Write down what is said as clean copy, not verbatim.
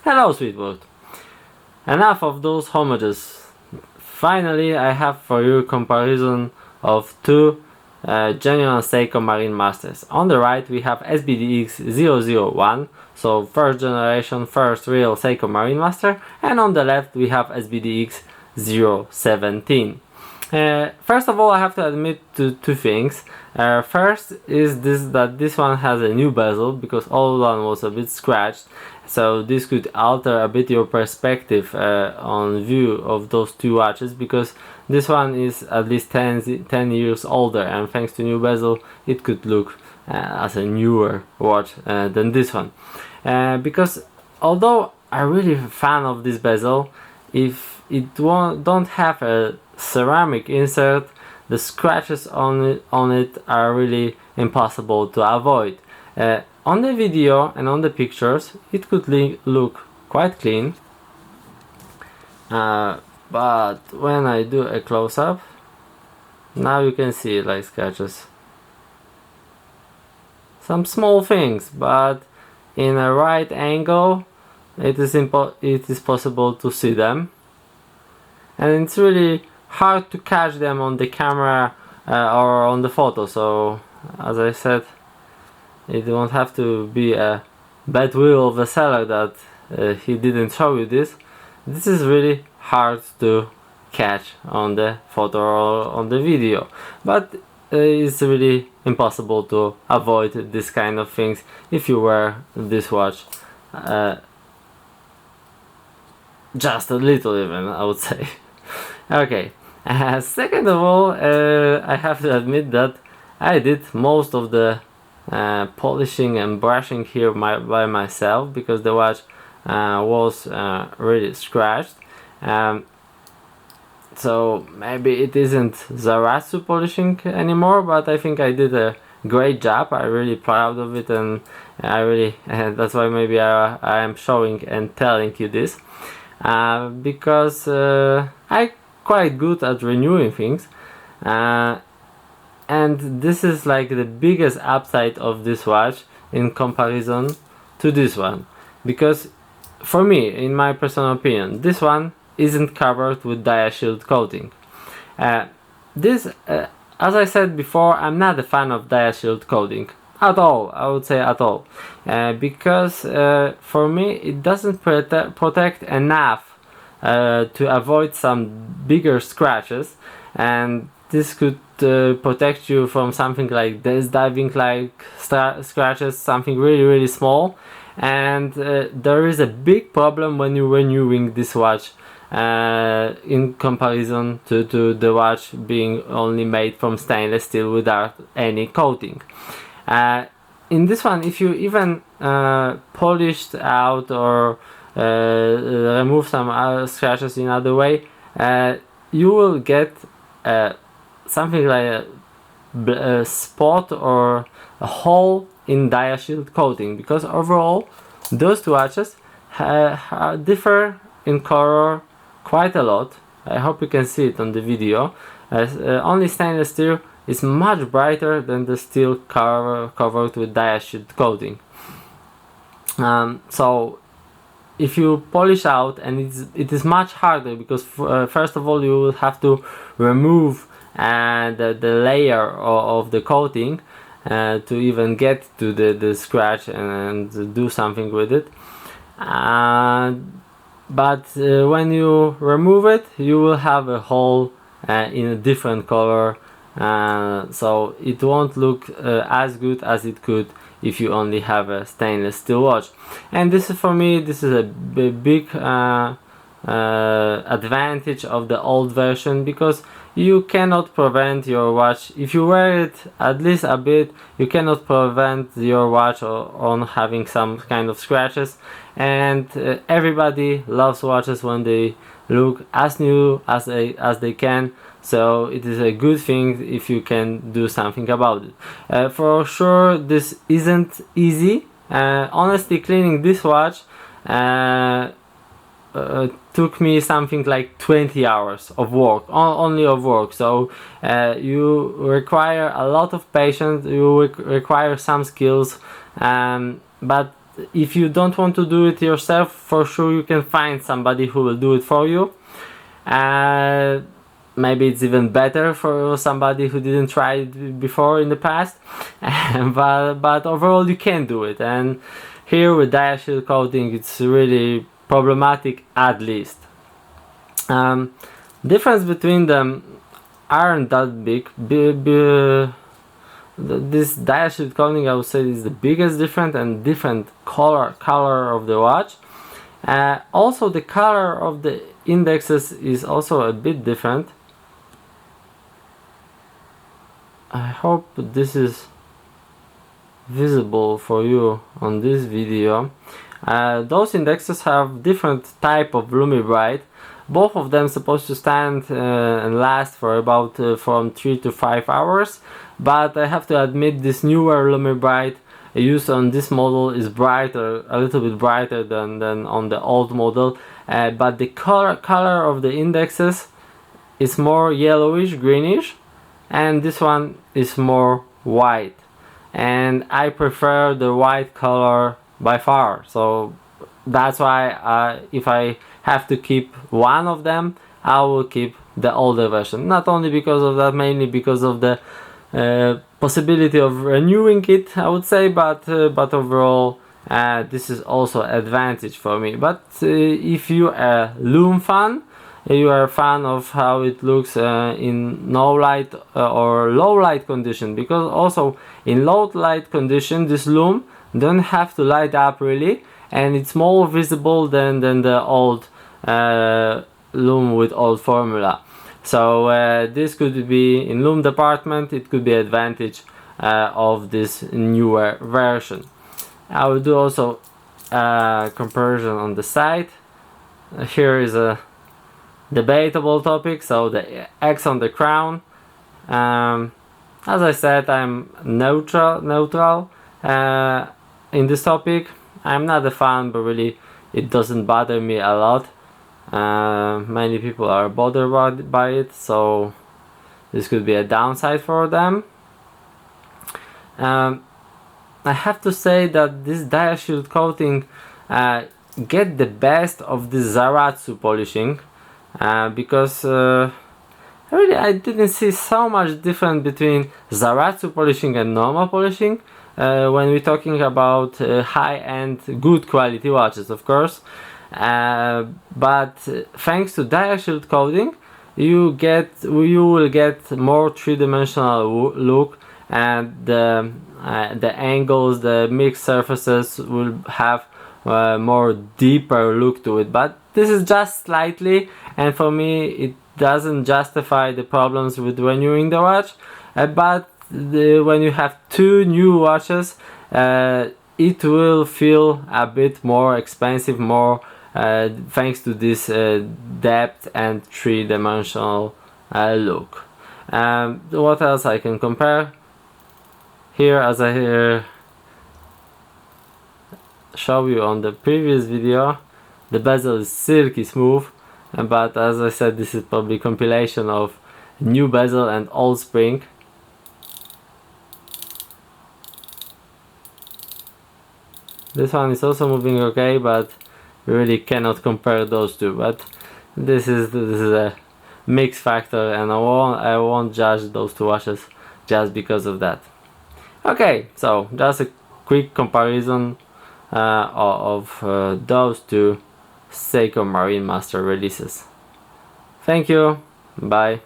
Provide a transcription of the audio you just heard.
Hello sweet world. Enough of those homages. Finally I have for you a comparison of two genuine Seiko Marinemasters. On the right we have SBDX001, so first generation, first real Seiko Marinemaster, and on the left we have SBDX017. First of all, I have to admit to two things. First is that this one has a new bezel, because old one was a bit scratched, so this could alter a bit your perspective on view of those two watches, because this one is at least 10 years older, and thanks to new bezel it could look as a newer watch than this one. Because although I'm really a fan of this bezel, if it don't have a ceramic insert, the scratches on it are really impossible to avoid. On the video and on the pictures it could look quite clean, but when I do a close-up, now you can see like scratches, some small things, but in a right angle it is possible to see them, and it's really hard to catch them on the camera or on the photo. So as I said, it won't have to be a bad will of the seller that he didn't show you this. This is really hard to catch on the photo or on the video, but it's really impossible to avoid this kind of things if you wear this watch just a little, even, I would say. Okay. Second of all, I have to admit that I did most of the polishing and brushing here by myself, because the watch was really scratched. So maybe it isn't Zaratsu polishing anymore, but I think I did a great job. I'm really proud of it, and I really that's why maybe I am showing and telling you this, because I quite good at renewing things, and this is like the biggest upside of this watch in comparison to this one, because for me, in my personal opinion, this one isn't covered with Diashield coating. As I said before, I'm not a fan of Diashield coating at all, I would say at all, because for me it doesn't protect enough to avoid some bigger scratches, and this could protect you from something like this diving like scratches, something really small. And there is a big problem when you're renewing this watch in comparison to the watch being only made from stainless steel without any coating. In this one, if you even polished out or remove some scratches in other way, you will get something like a spot or a hole in Diashield coating, because overall those two watches differ in color quite a lot. I hope you can see it on the video. Only stainless steel is much brighter than the steel covered with Diashield coating. So if you polish out, and it is much harder, because first of all you will have to remove the layer of the coating to even get to the scratch and do something with it. But when you remove it, you will have a hole in a different color, so it won't look as good as it could if you only have a stainless steel watch. And this is, for me, this is a big advantage of the old version, because you cannot prevent your watch, if you wear it at least a bit, you cannot prevent your watch on having some kind of scratches. And everybody loves watches when they look as new as they can, so it is a good thing if you can do something about it. For sure this isn't easy. Honestly, cleaning this watch took me something like 20 hours of work, only of work. So you require a lot of patience, you require some skills, but if you don't want to do it yourself, for sure you can find somebody who will do it for you. Maybe it's even better for somebody who didn't try it before in the past. but overall you can do it, and here with Diashield coating it's really problematic, at least. Difference between them aren't that big. This Diashield coating, I would say, is the biggest difference, and different color of the watch. Also the color of the indexes is also a bit different. I hope this is visible for you on this video. Those indexes have different type of Lume bright. Both of them supposed to stand and last for about from 3 to 5 hours, but I have to admit this newer Lume bright used on this model is brighter, a little bit brighter than on the old model, but the color of the indexes is more yellowish, greenish, and this one is more white, and I prefer the white color by far. So that's why if I have to keep one of them, I will keep the older version. Not only because of that, mainly because of the possibility of renewing it, I would say, but overall this is also advantage for me. But if you are a Lume fan, you are a fan of how it looks in no light or low light condition, because also in low light condition this Lume don't have to light up really, and it's more visible than the old Lume with old formula. So this could be in Lume department, it could be advantage of this newer version. I will do also a comparison on the side. Here is a debatable topic, so the X on the crown. As I said, I'm neutral in this topic. I'm not a fan, but really it doesn't bother me a lot. Many people are bothered by it, so this could be a downside for them. I have to say that this Diashield coating get the best of the Zaratsu polishing, because really I didn't see so much difference between Zaratsu polishing and normal polishing when we're talking about high-end good quality watches, of course. But thanks to Diashield coating you will get more three-dimensional look, and the angles, the mixed surfaces will have more deeper look to it. But this is just slightly, and for me it doesn't justify the problems with renewing the watch. But when you have two new watches, it will feel a bit more expensive, more thanks to this depth and three-dimensional look. What else I can compare? Here, as I show you on the previous video, the bezel is silky smooth, but as I said, this is probably compilation of new bezel and old spring. This one is also moving okay, but you really cannot compare those two. But this is a mix factor, and I won't judge those two watches just because of that. Okay, so just a quick comparison of those two Seiko Marinemaster releases. Thank you, bye.